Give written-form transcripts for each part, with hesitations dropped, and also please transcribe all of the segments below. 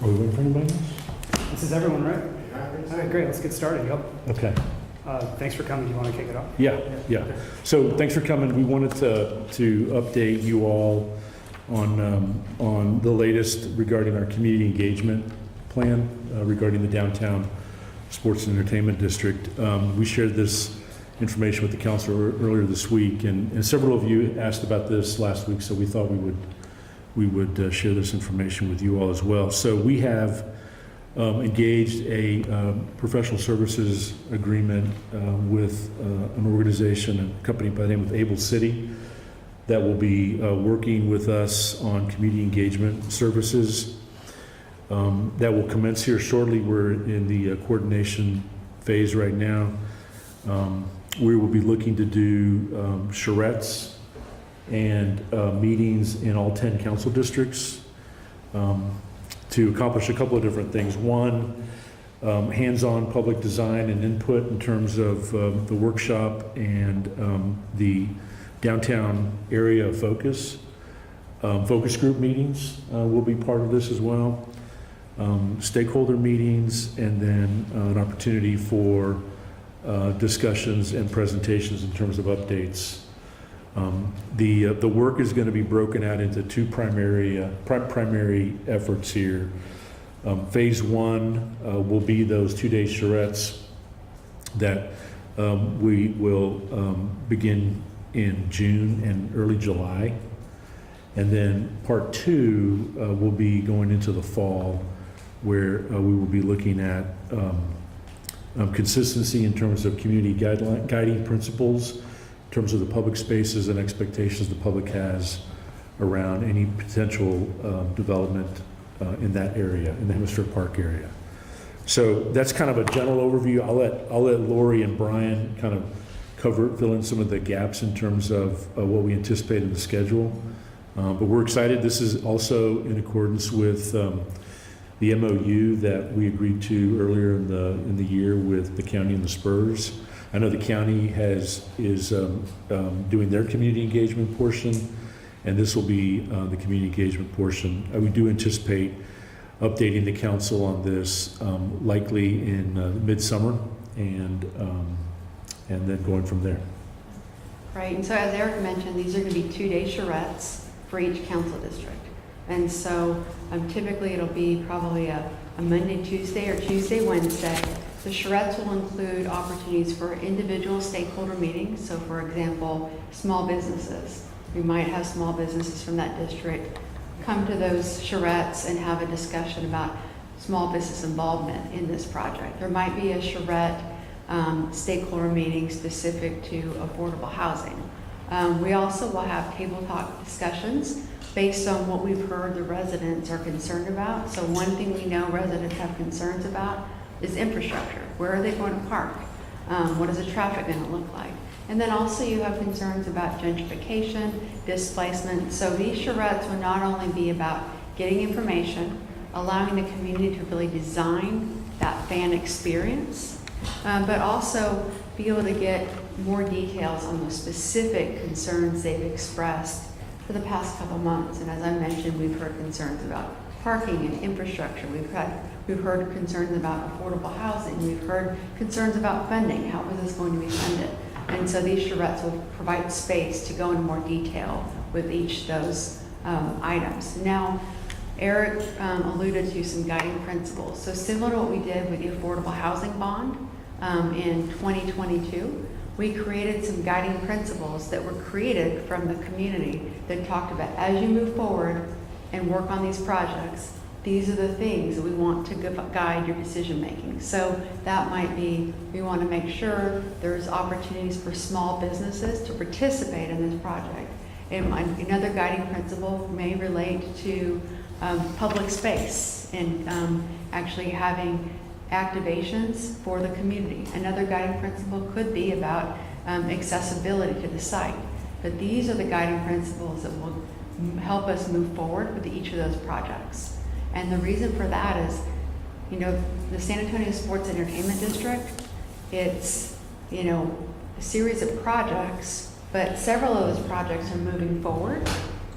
Are we waiting for anybody else? This is everyone, right? All right, great. Let's get started. Yep. Okay. Thanks for coming. Do you want to kick it off? Yeah. So thanks for coming. We wanted to update you all on the latest regarding our community engagement plan regarding the downtown sports and entertainment district. We shared this information with the council earlier this week, and several of you asked about this last week, so we thought we would share this information with you all as well. So we have engaged a professional services agreement with an organization, a company by the name of Able City, that will be working with us on community engagement services. That will commence here shortly. We're in the coordination phase right now. We will be looking to do charrettes and meetings in all 10 council districts to accomplish a couple of different things. One, hands-on public design and input in terms of the workshop and the downtown area focus. Focus group meetings will be part of this as well. Stakeholder meetings, and then an opportunity for discussions and presentations in terms of updates. The work is going to be broken out into two primary efforts here. Phase one will be those 2-day charrettes that we will begin in June and early July. And then part two will be going into the fall, where we will be looking at consistency in terms of community guiding principles, in terms of the public spaces and expectations the public has around any potential development in that area, in the Hemisfair Park area. So that's kind of a general overview. I'll let Lori and Brian kind of fill in some of the gaps in terms of what we anticipate in the schedule. But we're excited. This is also in accordance with the MOU that we agreed to earlier in the year with the county and the Spurs. I know the county is doing their community engagement portion, and this will be the community engagement portion. We do anticipate updating the council on this likely in midsummer, and then going from there. Right, and so as Eric mentioned, these are going to be 2-day charrettes for each council district. And so typically it'll be probably a Monday, Tuesday, or Tuesday, Wednesday. The charrettes will include opportunities for individual stakeholder meetings. So for example, small businesses. We might have small businesses from that district come to those charrettes and have a discussion about small business involvement in this project. There might be a charrette stakeholder meeting specific to affordable housing. We also will have table talk discussions based on what we've heard the residents are concerned about. So one thing we know residents have concerns about is infrastructure. Where are they going to park? What is the traffic going to look like? And then also you have concerns about gentrification, displacement. So these charrettes will not only be about getting information, allowing the community to really design that fan experience, but also be able to get more details on the specific concerns they've expressed for the past couple months. And as I mentioned, we've heard concerns about parking and infrastructure. We've heard concerns about affordable housing. We've heard concerns about funding. How is this going to be funded? And so these charrettes will provide space to go into more detail with each of those items. Now, Eric alluded to some guiding principles. So similar to what we did with the affordable housing bond in 2022, we created some guiding principles that were created from the community that talked about, as you move forward and work on these projects, these are the things that we want to guide your decision making. So that might be, we want to make sure there's opportunities for small businesses to participate in this project. And another guiding principle may relate to public space and actually having activations for the community. Another guiding principle could be about accessibility to the site. But these are the guiding principles that will help us move forward with each of those projects. And the reason for that is, the San Antonio Sports Entertainment District, it's, a series of projects, but several of those projects are moving forward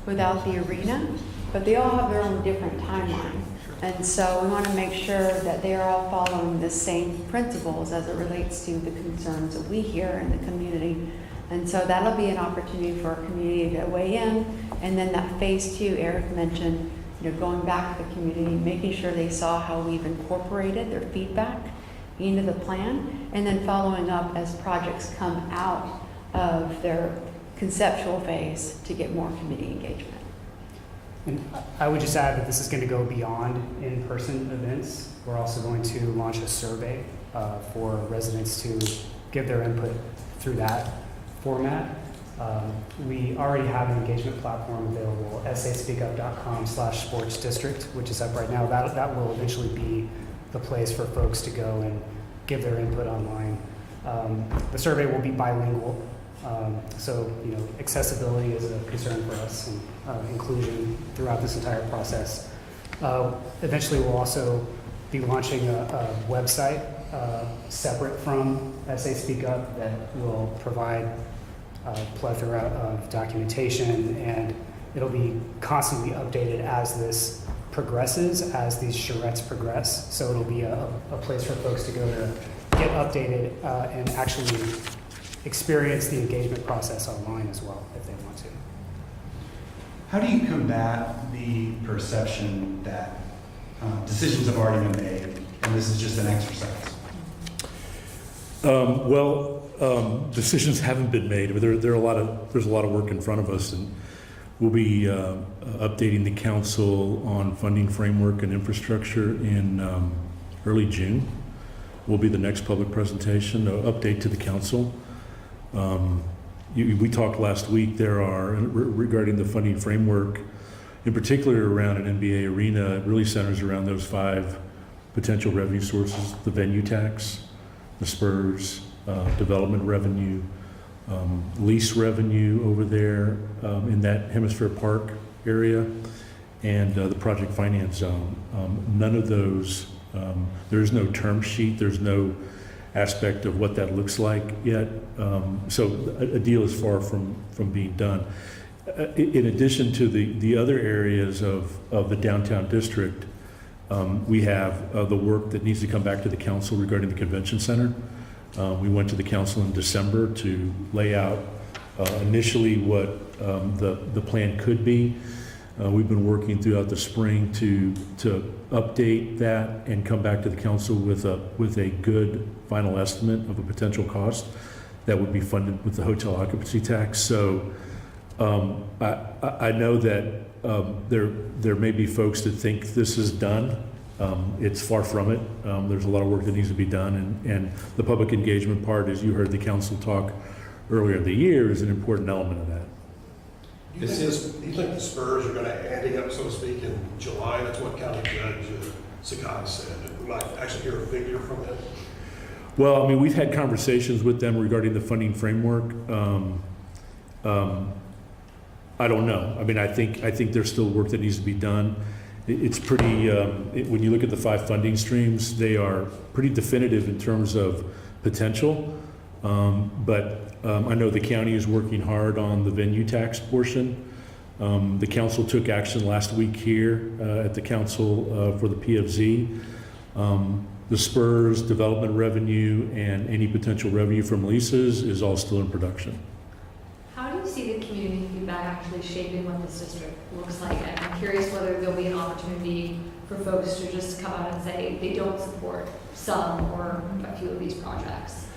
without the arena, but they all have their own different timeline. And so we want to make sure that they are all following the same principles as it relates to the concerns that we hear in the community. And so that'll be an opportunity for our community to weigh in. And then that phase 2, Eric mentioned, going back to the community, making sure they saw how we've incorporated their feedback into the plan, and then following up as projects come out of their conceptual phase to get more community engagement. And I would just add that this is going to go beyond in-person events. We're also going to launch a survey for residents to give their input through that format. We already have an engagement platform available, saspeakup.com/sportsdistrict, which is up right now. That will eventually be the place for folks to go and give their input online. The survey will be bilingual, so accessibility is a concern for us, and inclusion throughout this entire process. Eventually, we'll also be launching a website separate from SA Speak Up that will provide a plethora of documentation, and it'll be constantly updated as this progresses, as these charrettes progress. So it'll be a place for folks to go to get updated and actually experience the engagement process online as well, if they want to. How do you combat the perception that decisions have already been made and this is just an exercise? Decisions haven't been made. I mean, there's a lot of work in front of us, and we'll be updating the council on funding framework and infrastructure in early June. Will be the next public presentation, update to the council. We talked last week. There are, regarding the funding framework, in particular around an NBA arena, it really centers around those 5 potential revenue sources: the venue tax, the Spurs, development revenue, lease revenue over there in that Hemisfair Park area, and the project finance zone. None of those, there is no term sheet, there's no aspect of what that looks like yet. So a deal is far from being done. In addition to the other areas of the downtown district, we have the work that needs to come back to the council regarding the convention center. We went to the council in December to lay out initially what the plan could be. We've been working throughout the spring to update that and come back to the council with a good final estimate of a potential cost that would be funded with the hotel occupancy tax. So I know that there may be folks that think this is done. It's far from it. There's a lot of work that needs to be done, and the public engagement part, as you heard the council talk earlier in the year, is an important element of that. Do you think the Spurs are going to ante up, so to speak, in July? That's what County Judge Sakai said. We might actually hear a figure from them. Well, I mean, we've had conversations with them regarding the funding framework. I don't know. I mean, I think there's still work that needs to be done. It's pretty, when you look at the 5 funding streams, they are pretty definitive in terms of potential. But I know the county is working hard on the venue tax portion. The council took action last week here at the council for the PFZ. The Spurs development revenue and any potential revenue from leases is all still in production. How do you see the community feedback actually shaping what this district looks like? And I'm curious whether there'll be an opportunity for folks to just come out and say they don't support some or a few of these projects.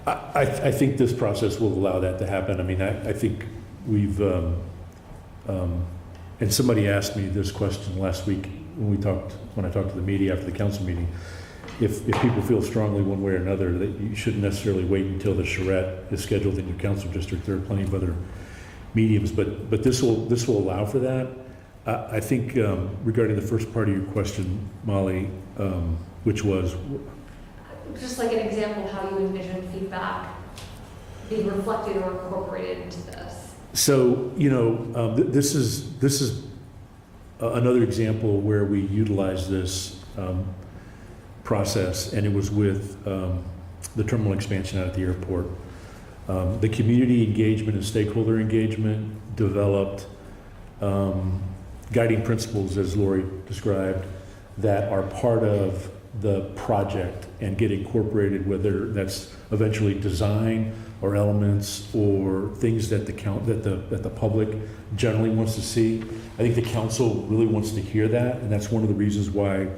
I think this process will allow that to happen. I mean, I think we've, and somebody asked me this question last week when I talked to the media after the council meeting. If people feel strongly one way or another, that you shouldn't necessarily wait until the charrette is scheduled in your council district. There are plenty of other mediums, but this will allow for that. I think regarding the first part of your question, Molly, which was Just like an example of how you envision feedback being reflected or incorporated into this. So, this is another example where we utilize this process, and it was with the terminal expansion out at the airport. The community engagement and stakeholder engagement developed guiding principles, as Lori described, that are part of the project and get incorporated, whether that's eventually design or elements or things that the public generally wants to see. I think the council really wants to hear that, and that's one of the reasons why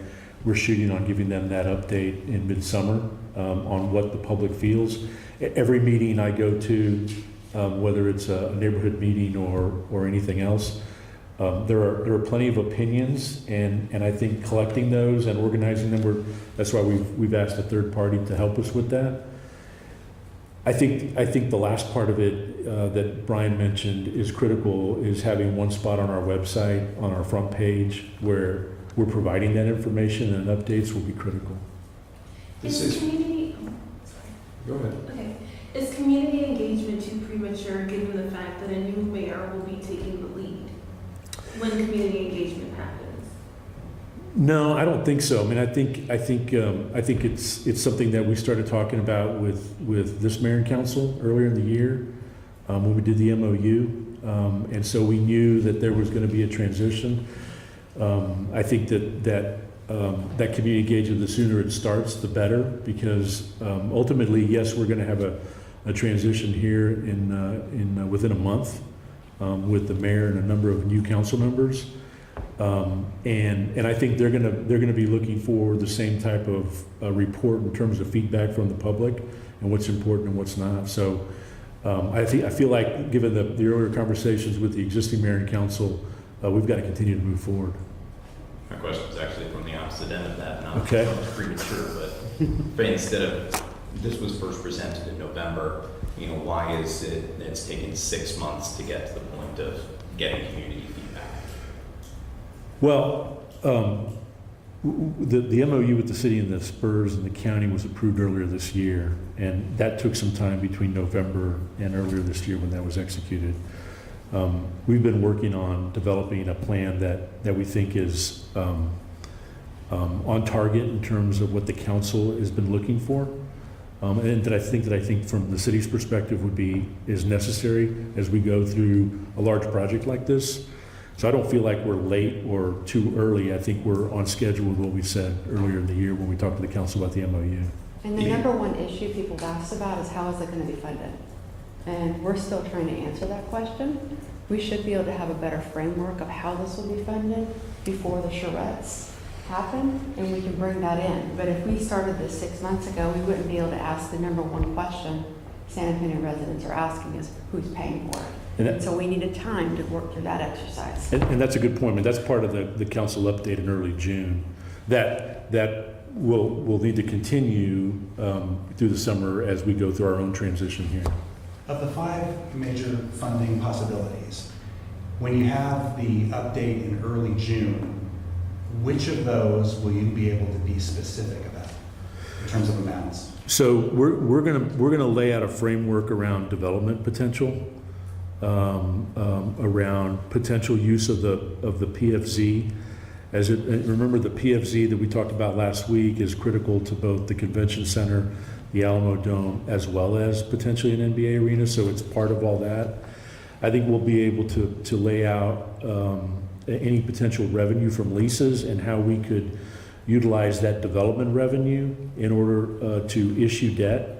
we're shooting on giving them that update in midsummer on what the public feels. Every meeting I go to, whether it's a neighborhood meeting or anything else, there are plenty of opinions, and I think collecting those and organizing them, that's why we've asked a third party to help us with that. I think the last part of it that Brian mentioned is critical, is having one spot on our website, on our front page, where we're providing that information, and updates will be critical. Is community, Go ahead. okay, is community engagement too premature given the fact that a new mayor will be taking the lead when community engagement happens? No, I don't think so. I mean, I think it's something that we started talking about with this mayor and council earlier in the year when we did the MOU, and so we knew that there was going to be a transition. I think that community engagement, the sooner it starts, the better, because ultimately, yes, we're going to have a transition here in within a month with the mayor and a number of new council members. And I think they're gonna be looking for the same type of report in terms of feedback from the public and what's important and what's not. So I feel like, given the earlier conversations with the existing mayor and council, we've got to continue to move forward. My question was actually from the opposite end of that, not Okay. so much premature, but instead of, this was first presented in November, why is it it's taken 6 months to get to the point of getting community feedback? Well, the MOU with the city and the Spurs and the county was approved earlier this year, and that took some time between November and earlier this year when that was executed. We've been working on developing a plan that we think is on target in terms of what the council has been looking for, and that I think from the city's perspective is necessary as we go through a large project like this. So I don't feel like we're late or too early. I think we're on schedule with what we said earlier in the year when we talked to the council about the MOU. And the number one issue people have asked about is how is it going to be funded? And we're still trying to answer that question. We should be able to have a better framework of how this will be funded before the charrettes happen, and we can bring that in. But if we started this 6 months ago, we wouldn't be able to ask the number one question San Antonio residents are asking is, who's paying for it? And so we needed time to work through that exercise. And that's a good point. I mean, that's part of the council update in early June. That will need to continue through the summer as we go through our own transition here. Of the 5 major funding possibilities, when you have the update in early June, which of those will you be able to be specific about in terms of amounts? So we're gonna lay out a framework around development potential, around potential use of the PFZ. Remember, the PFZ that we talked about last week is critical to both the convention center, the Alamo Dome, as well as potentially an NBA arena, so it's part of all that. I think we'll be able to lay out any potential revenue from leases and how we could utilize that development revenue in order to issue debt.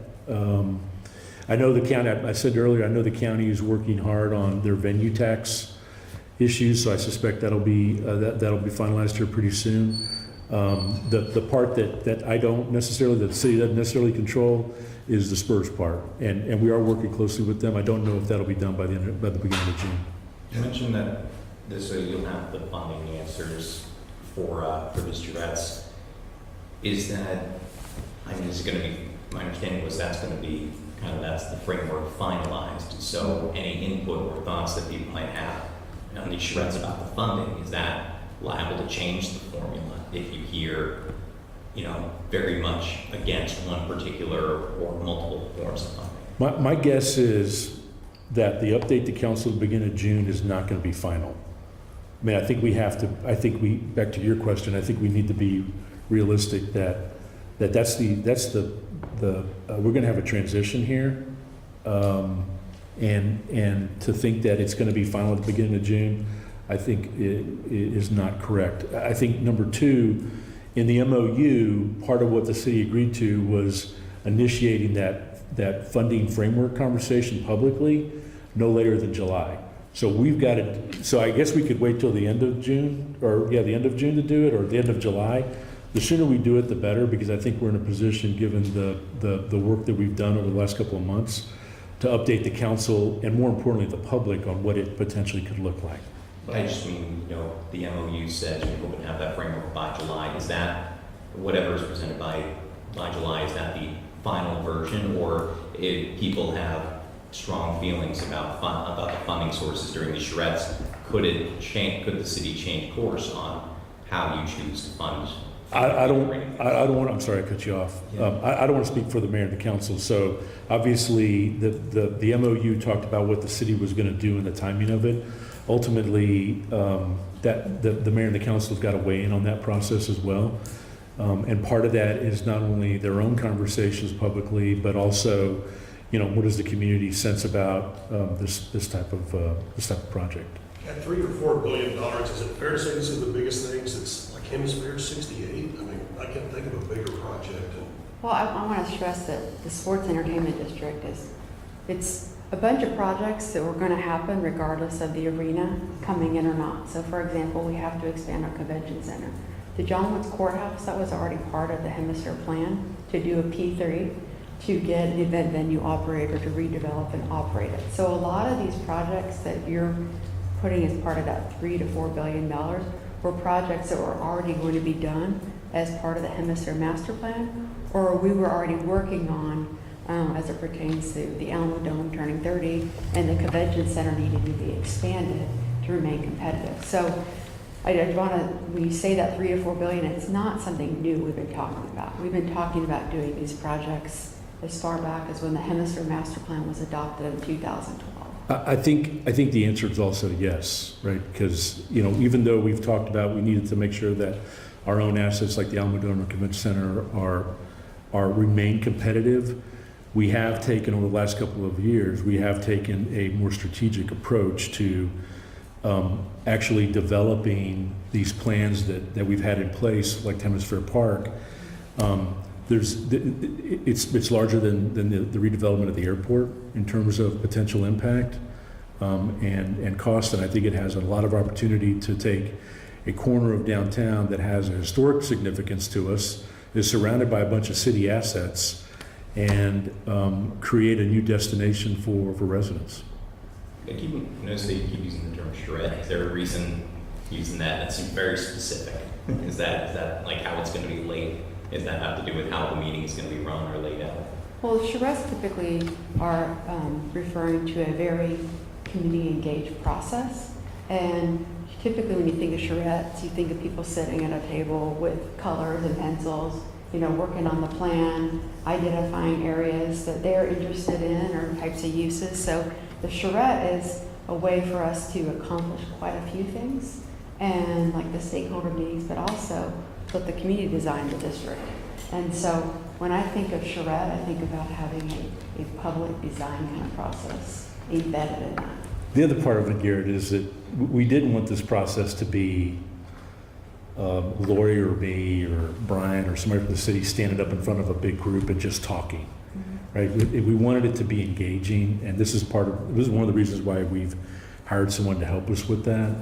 I know the county, I said earlier, I know the county is working hard on their venue tax issues, so I suspect that'll be finalized here pretty soon. The part that I don't necessarily, that the city doesn't necessarily control, is the Spurs part, and we are working closely with them. I don't know if that'll be done by the beginning of June. You mentioned that you'll have the funding answers for the Jarrettes. Is that, is it going to be, my understanding was that's going to be that's the framework finalized. So any input or thoughts that people might have on these Jarrettes about the funding, is that liable to change the formula if you hear, very much against one particular or multiple forms of funding? My guess is that the update to council at the beginning of June is not going to be final. I mean, back to your question, I think we need to be realistic that we're going to have a transition here, and to think that it's going to be final at the beginning of June, I think it is not correct. I think number 2 In the MOU, part of what the city agreed to was initiating that funding framework conversation publicly no later than July. So we've got it, so I guess we could wait till the end of June, or the end of June to do it, or the end of July. The sooner we do it, the better, because I think we're in a position, given the work that we've done over the last couple of months, to update the council and more importantly, the public on what it potentially could look like. But I just mean, the MOU says we hope to have that framework by July. Is that, whatever is presented by July, is that the final version? Or if people have strong feelings about the funding sources during the charrettes, could the city change course on how you choose to fund? I don't want, I'm sorry I cut you off. Yeah. I don't want to speak for the mayor and the council. So obviously the MOU talked about what the city was going to do and the timing of it. Ultimately, that the mayor and the council have got to weigh in on that process as well. And part of that is not only their own conversations publicly, but also, what does the community sense about this type of project? At $3 or $4 billion, is it fair to say this is the biggest things? It's like Hemisfair 68? I mean, I can't think of a bigger project. Well, I want to stress that the sports entertainment district it's a bunch of projects that were going to happen regardless of the arena coming in or not. So for example, we have to expand our convention center. The John Woods Courthouse, that was already part of the Hemisfair plan to do a P3 to get an event venue operator to redevelop and operate it. So a lot of these projects that you're putting as part of that $3 to $4 billion were projects that were already going to be done as part of the Hemisfair master plan, or we were already working on as it pertains to the Alamo Dome turning 30 and the convention center needing to be expanded to remain competitive. So I want to, when you say that $3 to $4 billion, it's not something new we've been talking about. We've been talking about doing these projects as far back as when the Hemisfair master plan was adopted in 2012. I think the answer is also yes, right? Because, even though we've talked about we needed to make sure that our own assets like the Alamo Dome Convention Center are remain competitive, we have taken over the last couple of years, we have taken a more strategic approach to actually developing these plans that we've had in place, like Hemisfair Park. It's larger than the redevelopment of the airport in terms of potential impact and cost, and I think it has a lot of opportunity to take a corner of downtown that has a historic significance to us, is surrounded by a bunch of city assets, and create a new destination for residents. Notice that you keep using the term charrette. Is there a reason using that? That seems very specific. Is that like how it's going to be laid? Does that have to do with how the meeting is going to be run or laid out? Well, charrettes typically are referring to a very community-engaged process. And typically when you think of charrettes, you think of people sitting at a table with colors and pencils, working on the plan, identifying areas that they're interested in or types of uses. So the charrette is a way for us to accomplish quite a few things, and like the stakeholder meetings, but also with the community design of the district. And so when I think of charrette, I think about having a public design kind of process embedded in that. The other part of it, Garrett, is that we didn't want this process to be Lori or me or Brian or somebody from the city standing up in front of a big group and just talking, right? We wanted it to be engaging, and this is one of the reasons why we've hired someone to help us with that.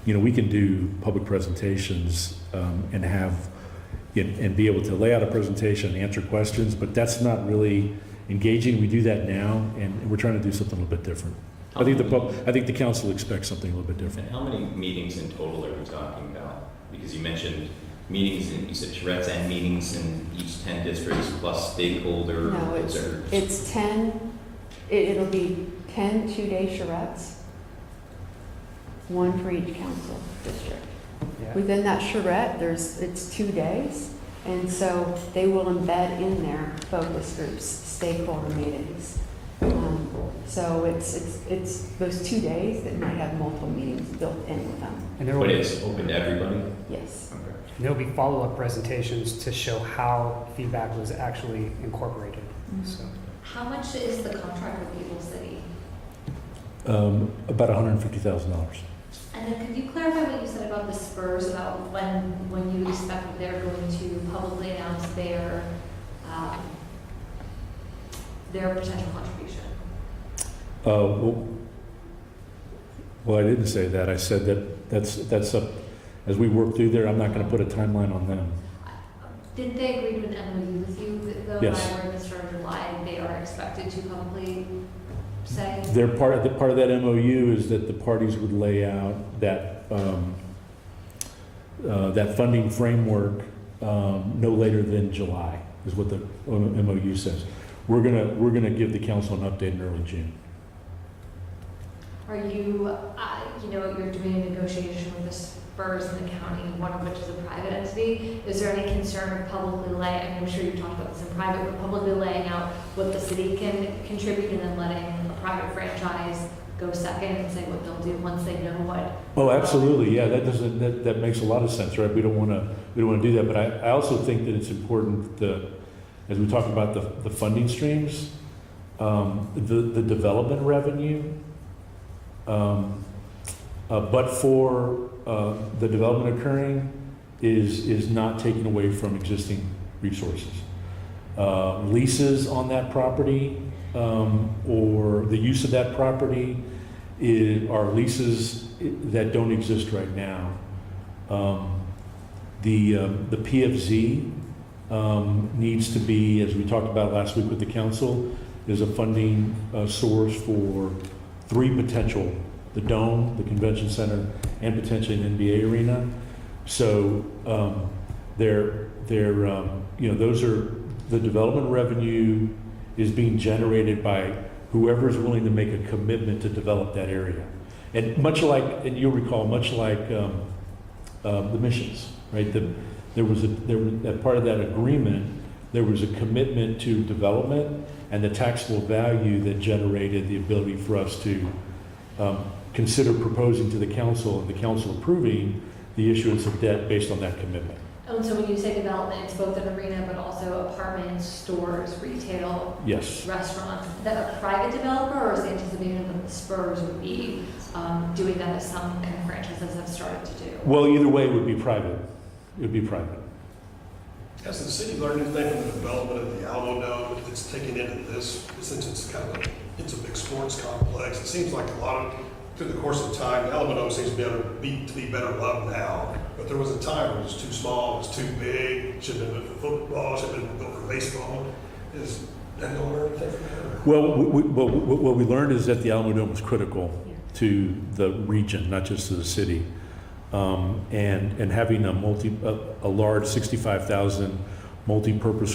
We can do public presentations and be able to lay out a presentation and answer questions, but that's not really engaging. We do that now, and we're trying to do something a little bit different. I think the council expects something a little bit different. And how many meetings in total are we talking about? Because you mentioned meetings, and you said charrettes and meetings in each 10 districts plus stakeholder. No, it's 10. It'll be 10 two-day charrettes, one for each council district. Yeah. Within that charrette, it's 2 days, and so they will embed in there focus groups, stakeholder meetings. So it's those 2 days that might have multiple meetings built in with them. And there will But be, it's open to everybody? Yes. Okay. and there'll be follow-up presentations to show how feedback was actually incorporated. So How much is the contract with People City? About $150,000. And And then could you clarify what you said about the Spurs, about when you expect that they're going to publicly announce their potential contribution? Well, I didn't say that. I said that's up, as we work through there, I'm not going to put a timeline on them. Didn't they agree to an MOU with you, though, Yes. by where the start of July, they are expected to publicly say? They're part of that MOU is that the parties would lay out that that funding framework no later than July, is what the MOU says. We're gonna give the council an update in early June. Are you, you're doing a negotiation with the Spurs in the county, one of which is a private entity. Is there any concern of publicly laying, I'm sure you talked about this in private, but publicly laying out what the city can contribute and then letting a private franchise go second and say what they'll do once they know what? Oh, absolutely, yeah, that makes a lot of sense, right? We don't wanna do that, but I also think that it's important that, as we talk about the funding streams, the development revenue, but for the development occurring is not taken away from existing resources. Leases on that property or the use of that property are leases that don't exist right now. The PFZ needs to be, as we talked about last week with the council, is a funding source for 3 potential: the Dome, the Convention Center, and potentially an NBA arena. So those are the development revenue is being generated by whoever is willing to make a commitment to develop that area. And much like, and you'll recall, much like the missions, right? There was part of that agreement. There was a commitment to development and the taxable value that generated the ability for us to consider proposing to the council and the council approving the issuance of debt based on that commitment. And so when you say development, it's both an arena, but also apartments, stores, retail, Yes. restaurants. Is that a private developer, or is the anticipation that the Spurs would be doing that as some kind of franchises have started to do? Well, either way, it would be private. It would be private. Has the city learned anything from the development of the Alamo Dome that's taken into this, since it's it's a big sports complex? It seems like a lot of, through the course of time, the Alamo Dome seems to be better loved now. But there was a time when it was too small, it was too big, should have been built for football, should have been built for baseball. Is that going to learn anything from that? Well, what we learned is that the Alamo Dome was critical to the region, not just to the city. And having a large 65,000 multi-purpose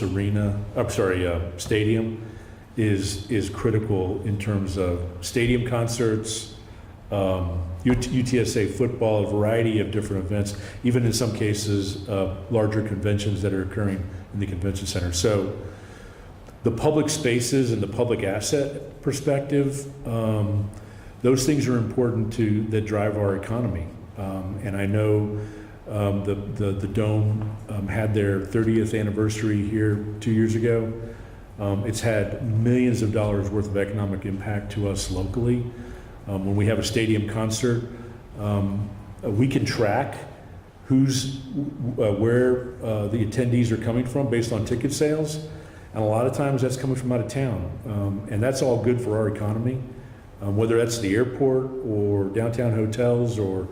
stadium is critical in terms of stadium concerts, UTSA football, a variety of different events, even in some cases, larger conventions that are occurring in the convention center. So the public spaces and the public asset perspective, those things are important that drive our economy. And I know the Dome had their 30th anniversary here 2 years ago. It's had millions of dollars worth of economic impact to us locally. When we have a stadium concert, we can track where the attendees are coming from based on ticket sales. And a lot of times that's coming from out of town. And that's all good for our economy, whether that's the airport or downtown hotels or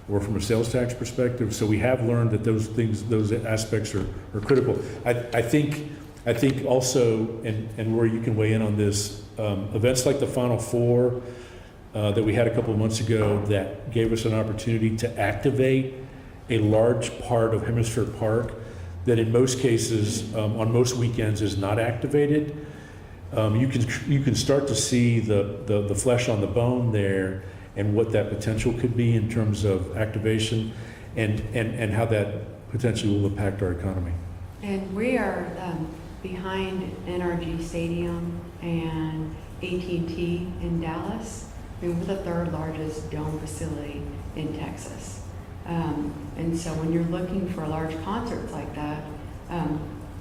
from a sales tax perspective. So we have learned that those aspects are critical. I think also, and where you can weigh in on this, events like the Final Four that we had a couple of months ago that gave us an opportunity to activate a large part of Hemisfair Park that in most cases, on most weekends, is not activated. You can start to see the flesh on the bone there and what that potential could be in terms of activation and how that potentially will impact our economy. And we are behind NRG Stadium and AT&T in Dallas. I mean, we're the 3rd largest dome facility in Texas. And so when you're looking for large concerts like that,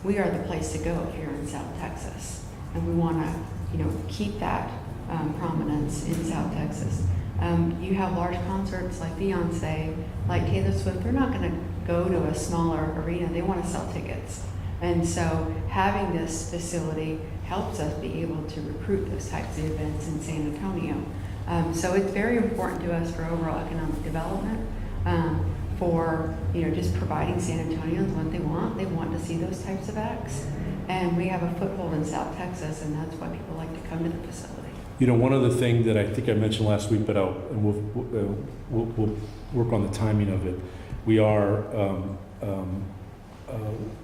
we are the place to go if you're in South Texas. And we want to, keep that prominence in South Texas. You have large concerts like Beyonce, like Taylor Swift, they're not going to go to a smaller arena. They want to sell tickets. And so having this facility helps us be able to recruit those types of events in San Antonio. So it's very important to us for overall economic development, for just providing San Antonians what they want. They want to see those types of acts. And we have a foothold in South Texas, and that's why people like to come to the facility. One other thing that I think I mentioned last week, but we'll work on the timing of it. We are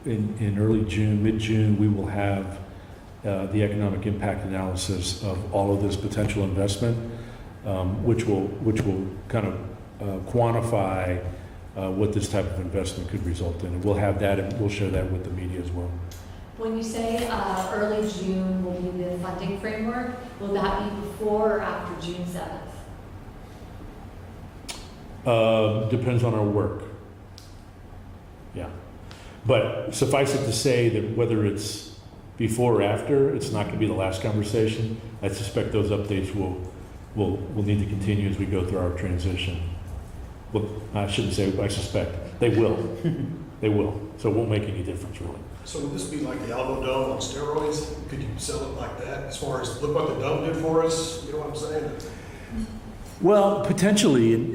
in early June, mid-June, we will have the economic impact analysis of all of this potential investment, which will kind of quantify what this type of investment could result in. And we'll have that, and we'll share that with the media as well. When you say early June will be the funding framework, will that be before or after June 7th? Depends on our work. Yeah. But suffice it to say that whether it's before or after, it's not going to be the last conversation. I suspect those updates will need to continue as we go through our transition. Well, I shouldn't say I suspect. They will. They will. So it won't make any difference, really. So would this be like the Alamo Dome on steroids? Could you sell it like that as far as, look what the Dome did for us? You know what I'm saying? Well, potentially,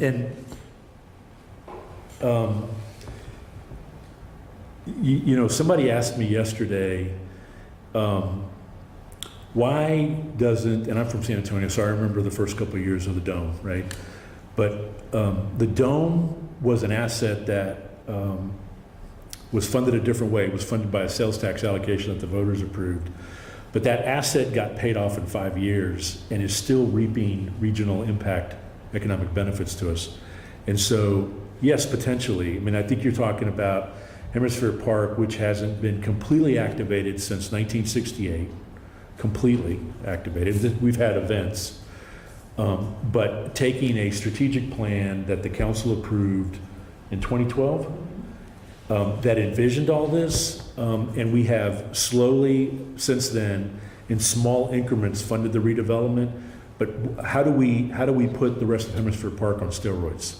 somebody asked me yesterday, why doesn't, and I'm from San Antonio, so I remember the first couple of years of the Dome, right? But the Dome was an asset that was funded a different way. It was funded by a sales tax allocation that the voters approved. But that asset got paid off in 5 years and is still reaping regional impact economic benefits to us. And so, yes, potentially. I mean, I think you're talking about Hemisfair Park, which hasn't been completely activated since 1968, completely activated. We've had events. But taking a strategic plan that the council approved in 2012, that envisioned all this, and we have slowly since then in small increments funded the redevelopment. But how do we put the rest of Hemisfair Park on steroids?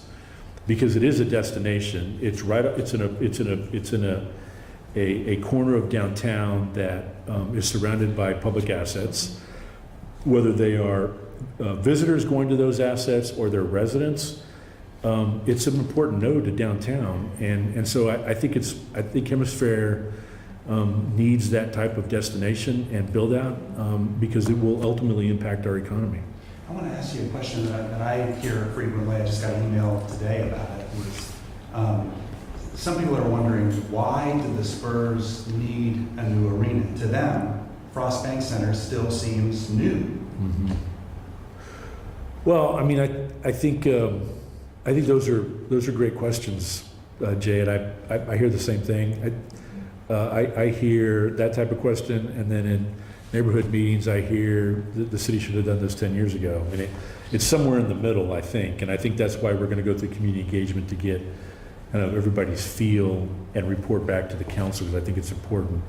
Because it is a destination. It's in a corner of downtown that is surrounded by public assets, whether they are visitors going to those assets or their residents. It's an important node to downtown, and so I think Hemisfair needs that type of destination and build out because it will ultimately impact our economy. I want to ask you a question that I hear frequently. I just got an email today about it. Some people are wondering, why did the Spurs need a new arena? To them, Frost Bank Center still seems new. Mm-hmm. Well, I mean, I think those are great questions, Jay, and I hear the same thing. I hear that type of question, and then in neighborhood meetings, I hear the city should have done this 10 years ago. I mean, it's somewhere in the middle, I think, and I think that's why we're going to go through community engagement to get kind of everybody's feel and report back to the council, because I think it's important.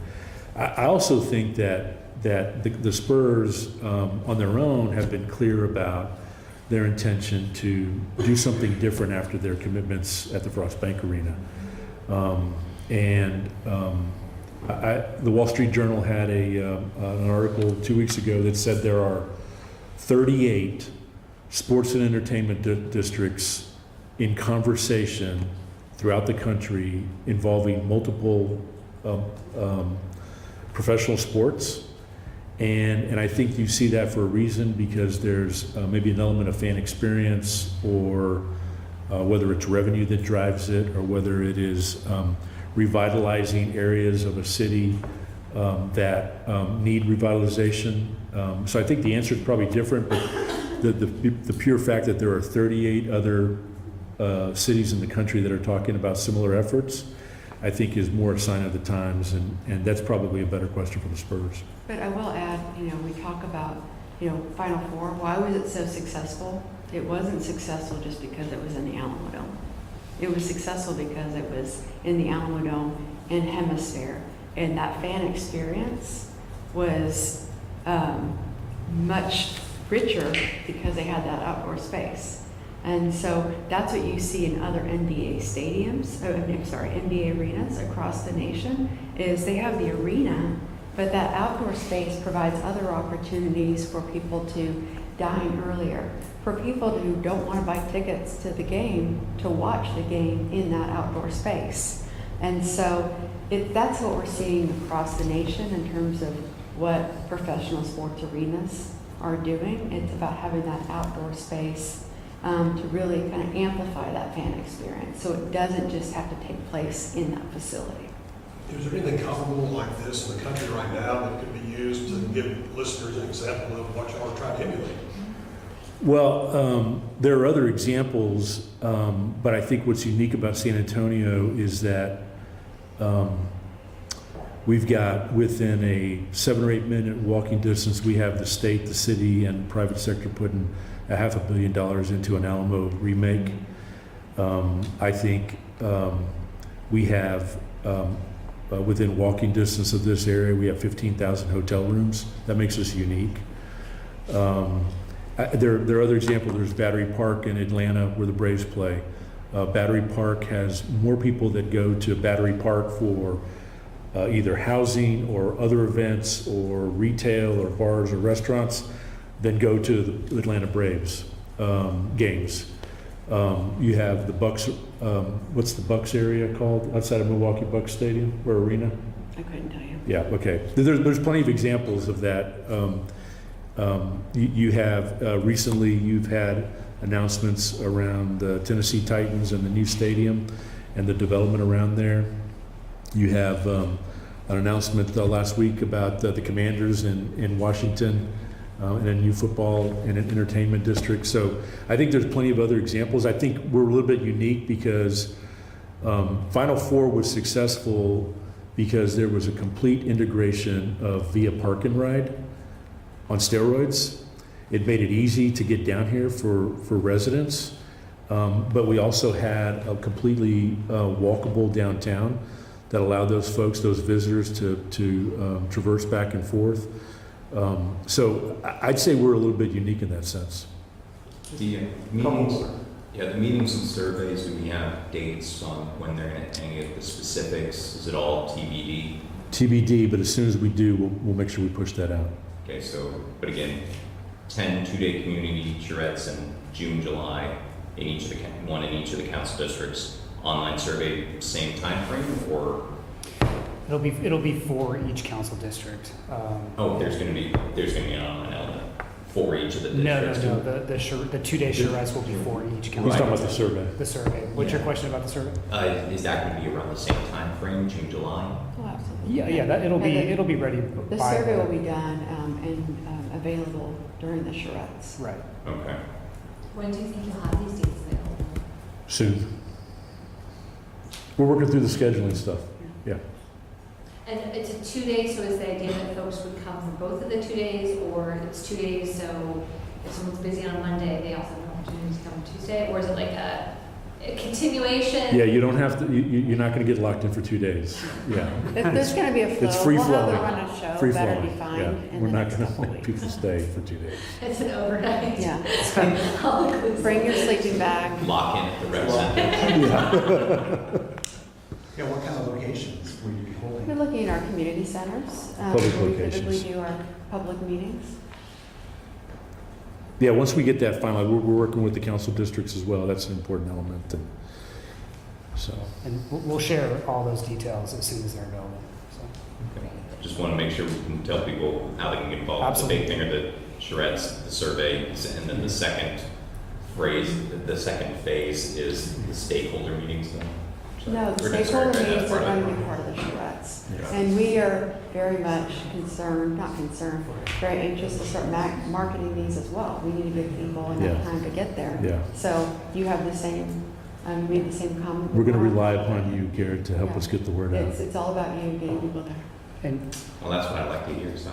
I also think that the Spurs on their own have been clear about their intention to do something different after their commitments at the Frost Bank Arena. The Wall Street Journal had an article 2 weeks ago that said there are 38 sports and entertainment districts in conversation throughout the country involving multiple professional sports. And I think you see that for a reason, because there's maybe an element of fan experience, or whether it's revenue that drives it, or whether it is revitalizing areas of a city that need revitalization. So I think the answer is probably different, but the pure fact that there are 38 other cities in the country that are talking about similar efforts, I think is more a sign of the times, and that's probably a better question for the Spurs. But I will add, we talk about, Final Four. Why was it so successful? It wasn't successful just because it was in the Alamo Dome. It was successful because it was in the Alamo Dome in Hemisfair, and that fan experience was much richer because they had that outdoor space. And so that's what you see in other NBA stadiums, NBA arenas across the nation, is they have the arena, but that outdoor space provides other opportunities for people to dine earlier, for people who don't want to buy tickets to the game to watch the game in that outdoor space. And so that's what we're seeing across the nation in terms of what professional sports arenas are doing. It's about having that outdoor space to really kind of amplify that fan experience, so it doesn't just have to take place in that facility. Is there anything comparable like this in the country right now that could be used to give listeners an example of what y'all are trying to emulate? Well, there are other examples, but I think what's unique about San Antonio is that we've got within a 7 or 8 minute walking distance, we have the state, the city, and private sector putting $500 million into an Alamo remake. I think we have, within walking distance of this area, we have 15,000 hotel rooms. That makes us unique. There are other examples. There's Battery Park in Atlanta where the Braves play. Battery Park has more people that go to Battery Park for either housing or other events or retail or bars or restaurants than go to the Atlanta Braves games. You have the Bucks, what's the Bucks area called outside of Milwaukee Bucks Stadium or arena? I couldn't tell you. Yeah, okay. There's plenty of examples of that. You have, recently you've had announcements around the Tennessee Titans and the new stadium and the development around there. You have an announcement last week about the Commanders in Washington and a new football and an entertainment district. So I think there's plenty of other examples. I think we're a little bit unique because Final Four was successful because there was a complete integration of via park and ride on steroids. It made it easy to get down here for residents, but we also had a completely walkable downtown that allowed those folks, those visitors, to traverse back and forth. So I'd say we're a little bit unique in that sense. The meetings, the meetings and surveys, do we have dates on when they're going to any of the specifics? Is it all TBD? TBD, but as soon as we do, we'll make sure we push that out. Okay, so, but again, 10 two-day community charrettes in June, July, in each of the one in each of the council districts. Online survey, same time frame, or It'll be for each council district. there's going to be an online element for each of the districts. No. The 2-day charrettes will be for each council. He's talking about the survey. The survey. What's your question about the survey? Is that going to be around the same time frame, June, July? Oh, absolutely. Yeah. It'll be ready. The survey will be done and available during the charrettes. Right. Okay. When do you think you'll have these dates available? Soon. We're working through the scheduling stuff. Yeah. And it's a 2 day, so is the idea that folks would come for both of the 2 days, or it's 2 days, so if someone's busy on Monday, they also have an opportunity to come on Tuesday, or is it like a continuation? Yeah, you don't have to, you're not going to get locked in for 2 days. Yeah. There's going to be a flow. It's free We'll have flowing. the run of show, Free better flowing. defined, Yeah. in We're the not next going to couple make weeks. people stay for 2 days. It's an overnight. Yeah. All inclusive. Bring your sleeping bag. Lock in at the rec center. Yeah, what kind of locations will you be holding? We're looking at our community centers. Public where we locations. typically do our public meetings. Yeah, once we get that finalized, we're working with the council districts as well. That's an important element. And so. And we'll share all those details as soon as they're available. So. Just want to make sure we can tell people how they can get involved. Absolutely. The big thing are the charrettes, the surveys, and then the second phase is the stakeholder meetings. No, the We're just stakeholder sorry, meetings that's are part of going to it. be part of the charrettes. Yeah. And we are very much very anxious to start marketing these as well. We need to give people enough Yeah. time to get there. Yeah. So you have the same, made the same comment. We're going to rely upon you, Garrett, to help Yeah. us get the word out. It's all about you getting people there. And Well, that's what I like to hear, so.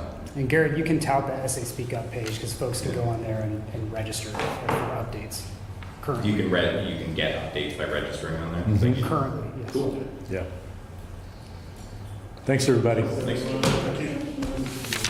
Garrett, you can tout the SA Speak Up page because folks can go on there and register for updates. Currently. You can get updates by registering on there. Mhm. Currently, yes. Cool. Yeah. Thanks, everybody. Thanks. Thank you.